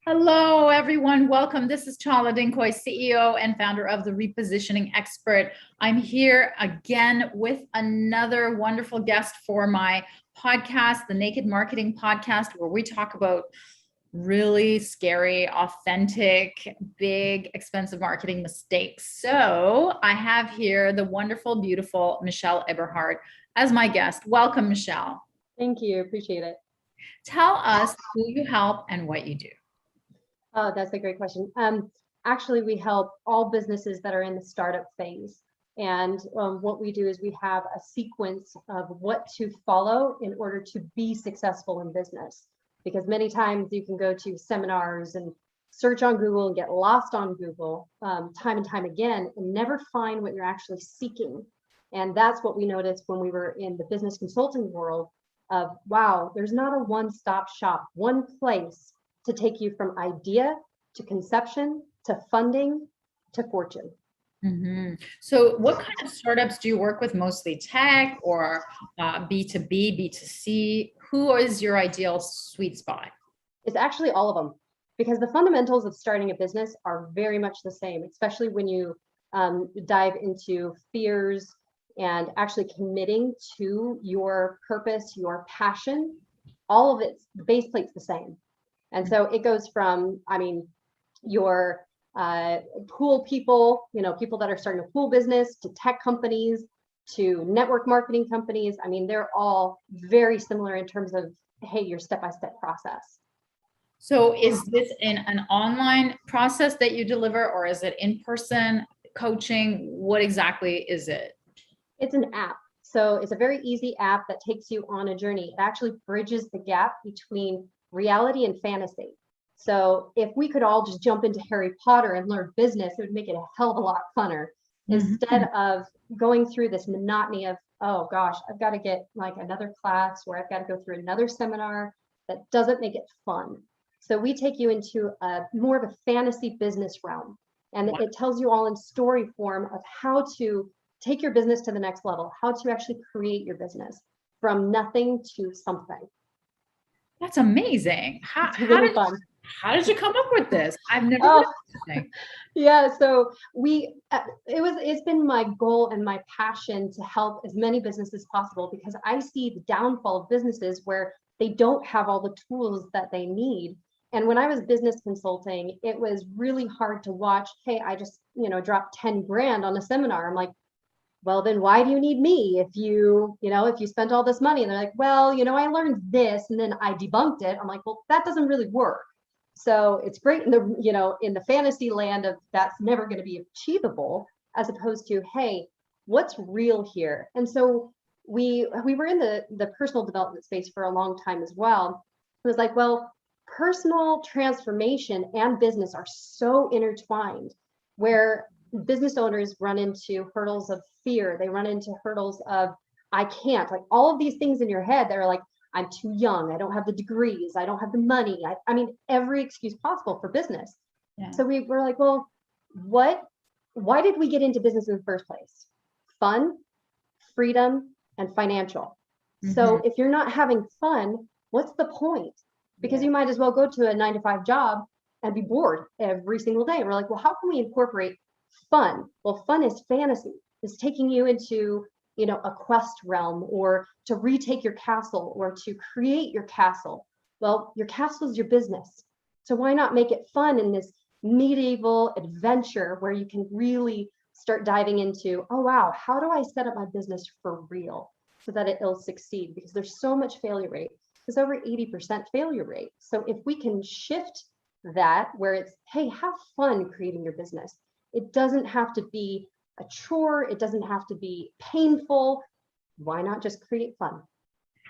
Hello, everyone. Welcome. This is Chala Dinkoy, CEO and founder of The Repositioning Expert. I'm here again with another wonderful guest for my podcast, the Naked Marketing Podcast, where we talk about really scary, authentic, big, expensive marketing mistakes. So I have here the wonderful, beautiful Michelle Eberhard as my guest. Welcome, Michelle. Thank you. Appreciate it. Tell us who you help and what you do. Oh, that's a great question. Actually, we help all businesses that are in the startup phase. And what we do is we have a sequence of what to follow in order to be successful in business. Because many times you can go to seminars and search on Google and get lost on Google time and time again and never find what you're actually seeking. And that's what we noticed when we were in the business consulting world of, wow, there's not a one-stop shop, one place to take you from idea to conception, to funding, to fortune. Mm-hmm. So what kind of startups do you work with? Mostly tech or B2B, B2C? Who is your ideal sweet spot? It's actually all of them, because the fundamentals of starting a business are very much the same, especially when you dive into fears and actually committing to your purpose, your passion. All of it, the base plate's the same. And so it goes from, your pool people, people that are starting a pool business, to tech companies, to network marketing companies. They're all very similar in terms of, hey, your step-by-step process. So is this in an online process that you deliver, or is it in-person coaching? What exactly is it? It's an app. So it's a very easy app that takes you on a journey. It actually bridges the gap between reality and fantasy. So if we could all just jump into Harry Potter and learn business, it would make it a hell of a lot funner. Instead of going through this monotony of, oh gosh, I've got to get like another class, or I've got to go through another seminar. That doesn't make it fun. So we take you into a more of a fantasy business realm, and it tells you all in story form of how to take your business to the next level, how to actually create your business from nothing to something. That's amazing. How did you come up with this? I've never heard of this thing. Yeah, so it's been my goal and my passion to help as many businesses as possible, because I see the downfall of businesses where they don't have all the tools that they need. And when I was business consulting, it was really hard to watch, hey, I just, dropped 10 grand on a seminar. I'm like, well, then why do you need me if you spent all this money? And they're like, well, I learned this and then I debunked it. I'm like, well, that doesn't really work. So it's great in the fantasy land of that's never going to be achievable, as opposed to, hey, what's real here? And so we were in the personal development space for a long time as well. It was like, well, personal transformation and business are so intertwined, where business owners run into hurdles of fear. They run into hurdles of, I can't, like all of these things in your head that are like, I'm too young, I don't have the degrees, I don't have the money. Every excuse possible for business. Yeah. So we were like, well, why did we get into business in the first place? Fun, freedom, and financial. Mm-hmm. So if you're not having fun, what's the point? Because you might as well go to a 9-to-5 job and be bored every single day. And we're like, well, how can we incorporate fun? Well, fun is fantasy. It's taking you into, a quest realm, or to retake your castle, or to create your castle. Well, your castle is your business. So why not make it fun in this medieval adventure where you can really start diving into, oh, wow, how do I set up my business for real so that it'll succeed? Because there's so much failure rate. There's over 80% failure rate. So if we can shift that, where it's, hey, have fun creating your business. It doesn't have to be a chore. It doesn't have to be painful. Why not just create fun?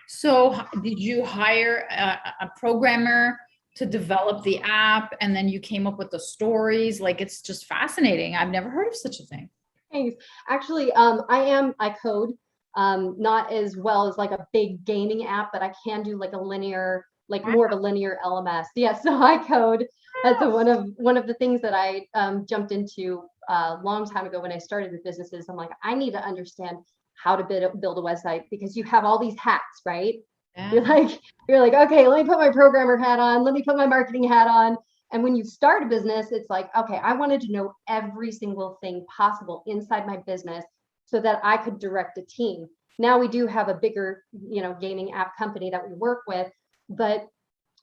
So did you hire a programmer to develop the app, and then you came up with the stories? Like, it's just fascinating. I've never heard of such a thing. Thanks. Actually, I code, not as well as like a big gaming app, but I can do like a linear, more of a linear LMS. Yeah, so I code. That's one of the things that I jumped into a long time ago when I started with businesses. I'm like, I need to understand how to build a website, because you have all these hats, right? Yeah. You're like, okay, let me put my programmer hat on. Let me put my marketing hat on. And when you start a business, it's like, okay, I wanted to know every single thing possible inside my business so that I could direct a team. Now we do have a bigger, gaming app company that we work with, but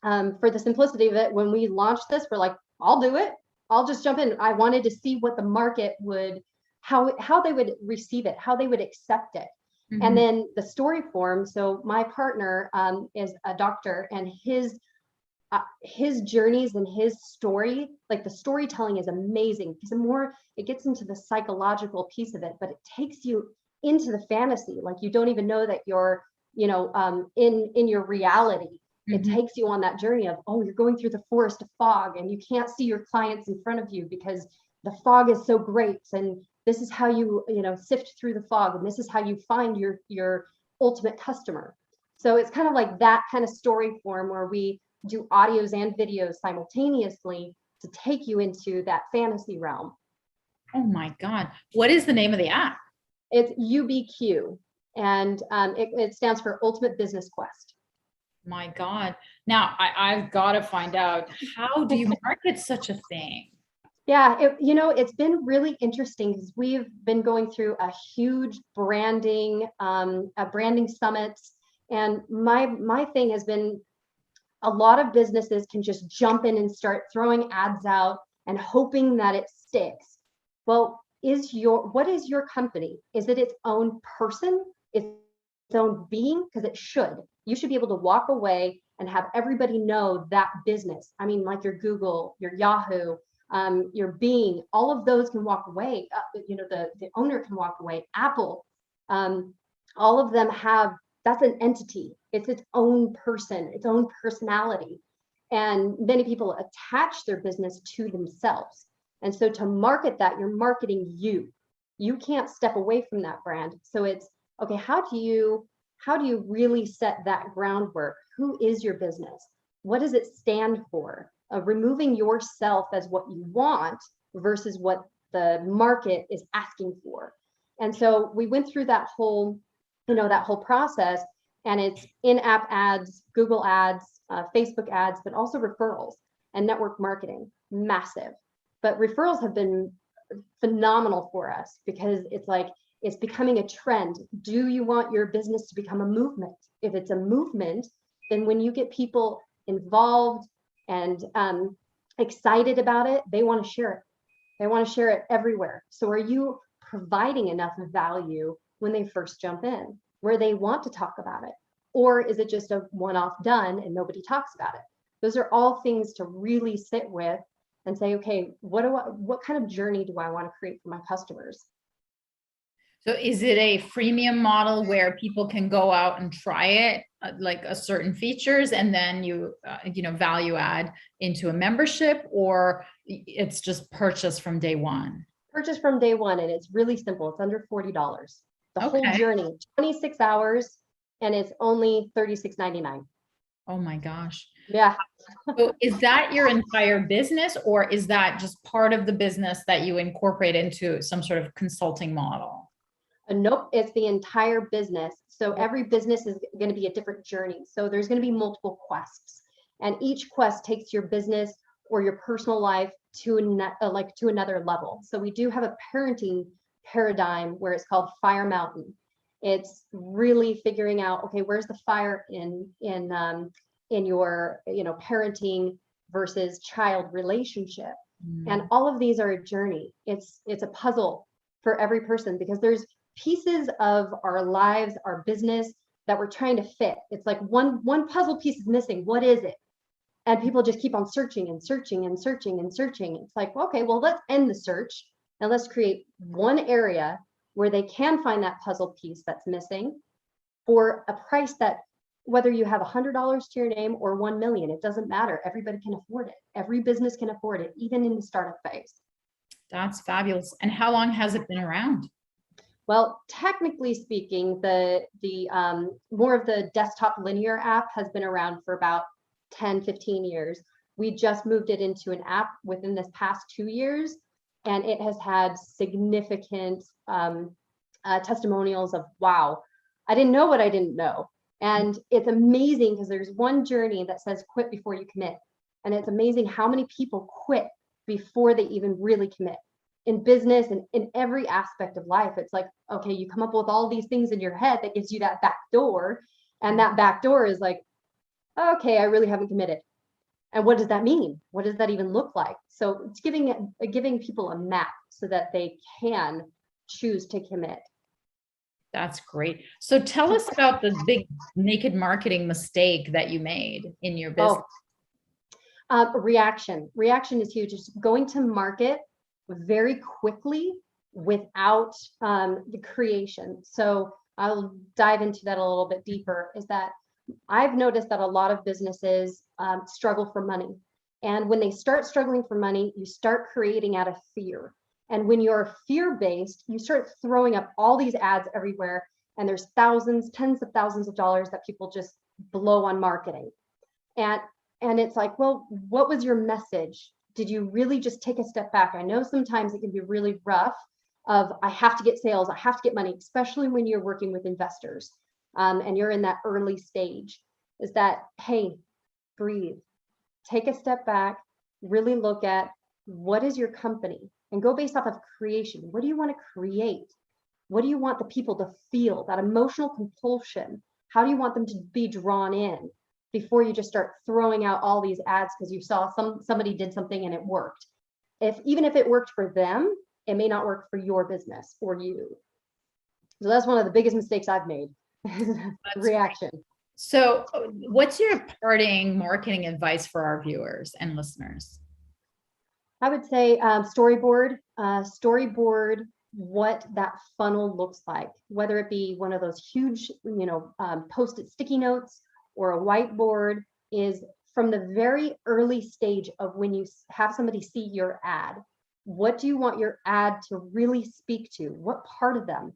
for the simplicity of it, when we launched this, we're like, I'll do it. I'll just jump in. I wanted to see what the market would, how they would receive it, how they would accept it. Mm-hmm. And then the story form. So my partner is a doctor, and his journeys and his story, like the storytelling is amazing, because the more it gets into the psychological piece of it, but it takes you into the fantasy. Like you don't even know that you're, in your reality. It Mm-hmm. takes you on that journey of, oh, you're going through the forest of fog and you can't see your clients in front of you because the fog is so great. And this is how you, sift through the fog. And this is how you find your ultimate customer. So it's kind of like that kind of story form where we do audios and videos simultaneously to take you into that fantasy realm. Oh my God. What is the name of the app? It's UBQ, and it stands for Ultimate Business Quest. My God. Now I've got to find out, how do you market such a thing? Yeah, it's been really interesting because we've been going through a huge branding summit, and my thing has been, a lot of businesses can just jump in and start throwing ads out and hoping that it sticks. Well, what is your company? Is it its own person? Its own being? Because it should. You should be able to walk away and have everybody know that business. I mean, like your Google, your Yahoo, your Bing, all of those can walk away. The owner can walk away. Apple, all of them have, that's an entity. It's its own person, its own personality. And many people attach their business to themselves. And so to market that, you're marketing you. You can't step away from that brand. So it's, okay, how do you really set that groundwork? Who is your business? What does it stand for? Removing yourself as what you want versus what the market is asking for. And so we went through that whole process, and it's in-app ads, Google ads, Facebook ads, but also referrals and network marketing, massive. But referrals have been phenomenal for us because it's becoming a trend. Do you want your business to become a movement? If it's a movement, then when you get people involved and excited about it, they want to share it. They want to share it everywhere. So are you providing enough value when they first jump in, where they want to talk about it? Or is it just a one-off done and nobody talks about it? Those are all things to really sit with and say, okay, what kind of journey do I want to create for my customers? So is it a freemium model where people can go out and try it, like a certain features, and then you value add into a membership, or it's just purchase from day one? Purchase from day one, and it's really simple. It's under $40. The whole journey, 26 hours, and it's only $36.99. Oh my gosh. Yeah. So is that your entire business, or is that just part of the business that you incorporate into some sort of consulting model? Nope, it's the entire business. So every business is going to be a different journey. So there's going to be multiple quests, and each quest takes your business or your personal life to another level. So we do have a parenting paradigm where it's called Fire Mountain. It's really figuring out, okay, where's the fire in your parenting versus child relationship. And all of these are a journey. It's a puzzle for every person, because there's pieces of our lives, our business, that we're trying to fit. It's like one puzzle piece is missing. What is it? And people just keep on searching and searching and searching and searching. It's like, okay, well, let's end the search and let's create one area where they can find that puzzle piece that's missing for a price that, whether you have $100 to your name or 1 million, it doesn't matter. Everybody can afford it. Every business can afford it, even in the startup phase. That's fabulous. And how long has it been around? Well, technically speaking, the more of the desktop linear app has been around for about 10, 15 years. We just moved it into an app within this past 2 years, and it has had significant testimonials of, wow, I didn't know what I didn't know. And it's amazing because there's one journey that says quit before you commit. And it's amazing how many people quit before they even really commit. In business and in every aspect of life, it's like, okay, you come up with all these things in your head that gives you that back door. And that back door is like, okay, I really haven't committed. And what does that mean? What does that even look like? So it's giving people a map so that they can choose to commit. That's great. So tell us about the big naked marketing mistake that you made in your business. Reaction. Reaction is huge. It's going to market very quickly without the creation. So I'll dive into that a little bit deeper, is that I've noticed that a lot of businesses struggle for money. And when they start struggling for money, you start creating out of fear. And when you're fear-based, you start throwing up all these ads everywhere. And there's thousands, tens of thousands of dollars that people just blow on marketing. And it's like, well, what was your message? Did you really just take a step back? I know sometimes it can be really rough of, I have to get sales, I have to get money, especially when you're working with investors and you're in that early stage, is that, hey, breathe, take a step back, really look at what is your company and go based off of creation. What do you want to create? What do you want the people to feel, that emotional compulsion? How do you want them to be drawn in? Before you just start throwing out all these ads because you saw somebody did something and it worked. Even if it worked for them, it may not work for your business or you. So that's one of the biggest mistakes I've made. Reaction. So what's your parting marketing advice for our viewers and listeners? I would say storyboard what that funnel looks like, whether it be one of those huge, post-it sticky notes or a whiteboard, is from the very early stage of when you have somebody see your ad. What do you want your ad to really speak to? What part of them?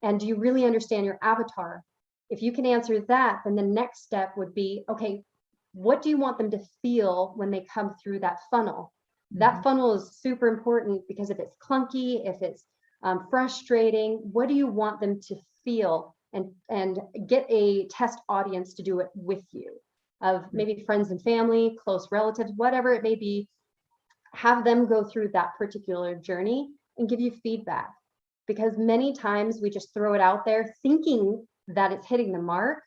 And do you really understand your avatar? If you can answer that, then the next step would be, okay, what do you want them to feel when they come through that funnel? That funnel is super important, because if it's clunky, if it's frustrating, what do you want them to feel? And get a test audience to do it with you, of maybe friends and family, close relatives, whatever it may be. Have them go through that particular journey and give you feedback, because many times we just throw it out there thinking that it's hitting the mark,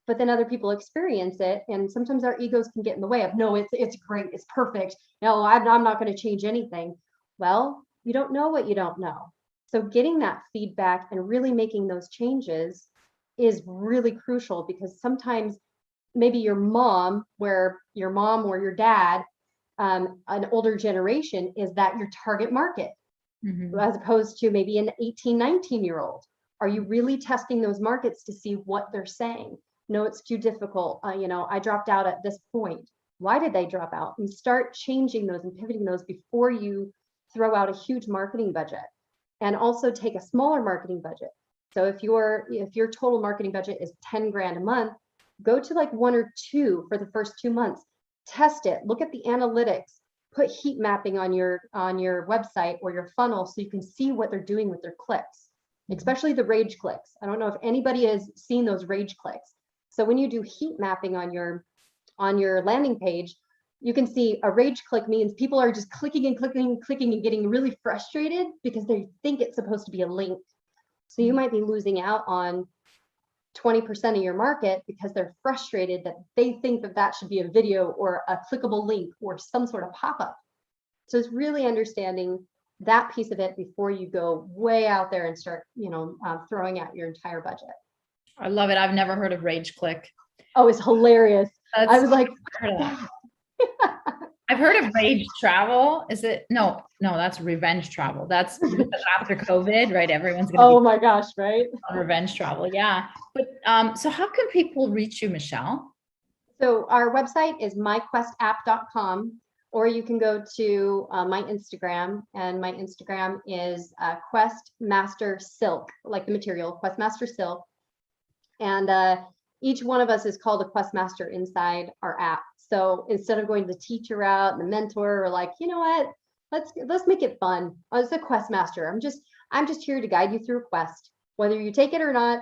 but then other people experience it, and sometimes our egos can get in the way of, no, it's great, it's perfect, no, I'm not going to change anything. Well, you don't know what you don't know. So getting that feedback and really making those changes is really crucial, because sometimes maybe your mom or your dad, an older generation, is that your target market, as opposed to maybe an 18, 19-year-old. Are you really testing those markets to see what they're saying? No, it's too difficult. I dropped out at this point. Why did they drop out? And start changing those and pivoting those before you throw out a huge marketing budget. And also take a smaller marketing budget. So if your total marketing budget is 10 grand a month, go to like 1 or 2 for the first 2 months. Test it. Look at the analytics. Put heat mapping on your website or your funnel so you can see what they're doing with their clicks, especially the rage clicks. I don't know if anybody has seen those rage clicks. So when you do heat mapping on your landing page, you can see a rage click means people are just clicking and clicking and clicking and getting really frustrated because they think it's supposed to be a link. So you might be losing out on 20% of your market because they're frustrated that they think that should be a video or a clickable link or some sort of pop-up. So it's really understanding that piece of it before you go way out there and start, throwing out your entire budget. I love it. I've never heard of rage click. Oh, it's hilarious. I was like, I've heard of rage travel. Is it? No, that's revenge travel. That's after COVID, right? Everyone's going to oh my gosh, right? On revenge travel. Yeah. But so how can people reach you, Michelle? So our website is myquestapp.com, or you can go to my Instagram, and my Instagram is Quest Master Silk, like the material, Quest Master Silk. And each one of us is called a Quest Master inside our app. So instead of going the teacher route and the mentor, we're like, you know what? Let's make it fun. As a Quest Master, I'm just here to guide you through a quest, whether you take it or not.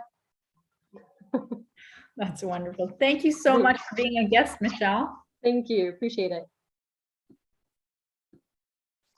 That's wonderful. Thank you so much for being a guest, Michelle. Thank you. Appreciate it.